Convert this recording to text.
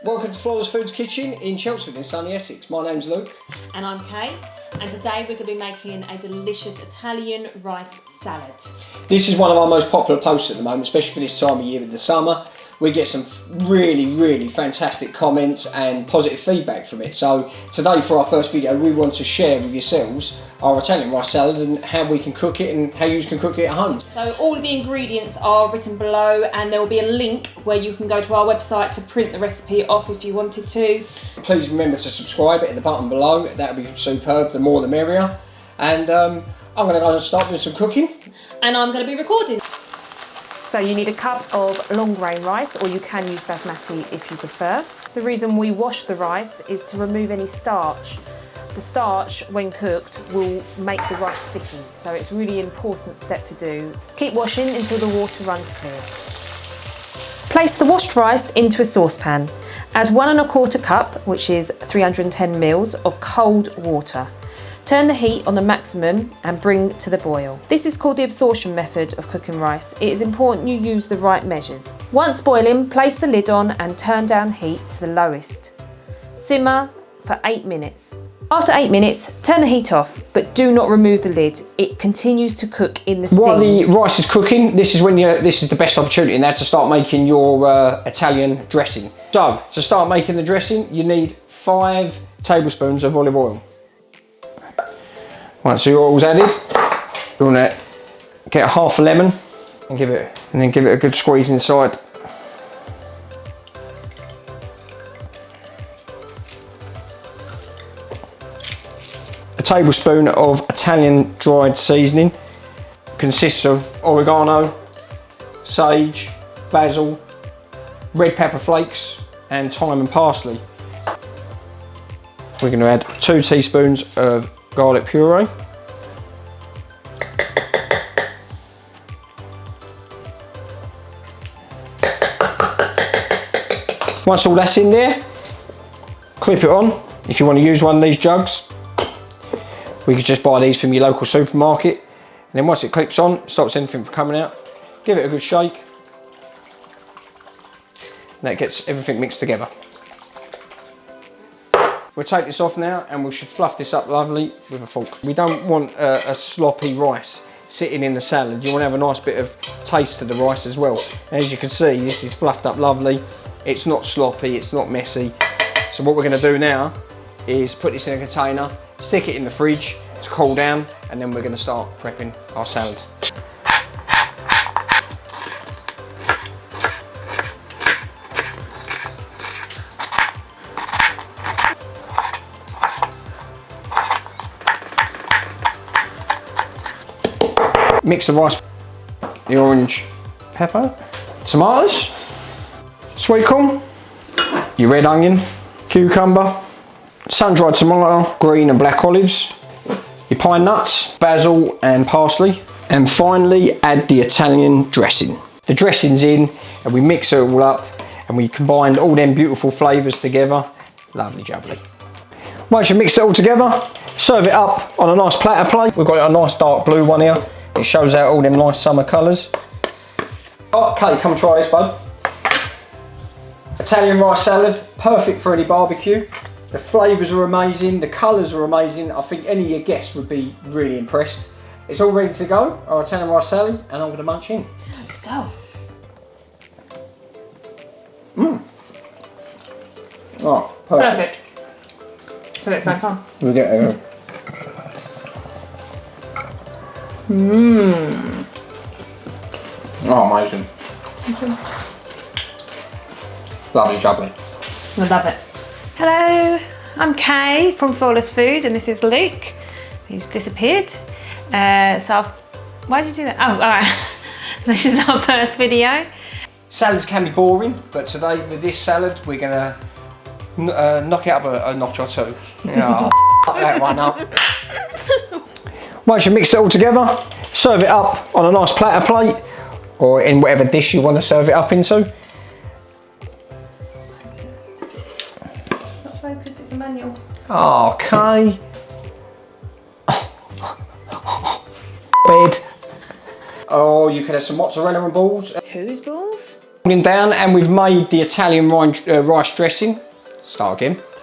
Welcome to Flawless Foods Kitchen in Chelmsford in sunny Essex. My name's Luke. And I'm Kay. And today we're going to be making a delicious Italian rice salad. This is one of our most popular posts at the moment, especially for this time of year with the summer. We get some really fantastic comments and positive feedback from it. So today for our first video, we want to share with yourselves our Italian rice salad and how we can cook it and how you can cook it at home. So all of the ingredients are written below, and there will be a link where you can go to our website to print the recipe off if you wanted to. Please remember to subscribe at the button below. That would be superb, the more the merrier. And I'm going to go and start with some cooking. And I'm going to be recording. So you need a cup of long grain rice, or you can use basmati if you prefer. The reason we wash the rice is to remove any starch. The starch, when cooked, will make the rice sticky, so it's a really important step to do. Keep washing until the water runs clear. Place the washed rice into a saucepan. Add 1 1/4 cup, which is 310 ml, of cold water. Turn the heat on the maximum and bring to the boil. This is called the absorption method of cooking rice. It is important you use the right measures. Once boiling, place the lid on and turn down heat to the lowest. Simmer for 8 minutes. After 8 minutes, turn the heat off, but do not remove the lid. It continues to cook in the steam. While the rice is cooking, this is the best opportunity now to start making your Italian dressing. So, to start making the dressing, you need 5 tablespoons of olive oil. Once the oil's added, you want to get half a lemon and give it a good squeeze inside. A tablespoon of Italian dried seasoning. Consists of oregano, sage, basil, red pepper flakes, and thyme and parsley. We're going to add 2 teaspoons of garlic puree. Once all that's in there, clip it on. If you want to use one of these jugs, we could just buy these from your local supermarket. And then once it clips on, it stops anything from coming out. Give it a good shake. And that gets everything mixed together. We'll take this off now and we should fluff this up lovely with a fork. We don't want a sloppy rice sitting in the salad. You want to have a nice bit of taste to the rice as well. And as you can see, this is fluffed up lovely. It's not sloppy, it's not messy. So what we're going to do now is put this in a container, stick it in the fridge to cool down, and then we're going to start prepping our salad. Mix the rice, the orange pepper, tomatoes, sweet corn, your red onion, cucumber, sun-dried tomato, green and black olives, your pine nuts, basil and parsley, and finally add the Italian dressing. The dressing's in and we mix it all up and we combine all them beautiful flavours together. Lovely jubbly. Once you mix it all together, serve it up on a nice platter plate. We've got a nice dark blue one here. It shows out all them nice summer colours. Okay, come and try this, bud. Italian rice salad, perfect for any barbecue. The flavours are amazing, the colours are amazing. I think any of your guests would be really impressed. It's all ready to go, our Italian rice salad, and I'm going to munch in. Let's go. Oh, perfect. So let's back on. We'll get there. Oh, amazing. Lovely jubbly. I love it. Hello, I'm Kay from Flawless Food, and this is Luke, who's disappeared. Why did you do that? Oh, all right. This is our first video. Salads can be boring, but today with this salad, we're gonna knock it up a notch or two. Yeah, fuck that one up. Once you mix it all together, serve it up on a nice platter plate, or in whatever dish you want to serve it up into. Focus, it's a manual. Oh, Kay. Bed. Oh, you could have some mozzarella and balls. Whose balls? Down, and we've made the Italian rice dressing. Start again.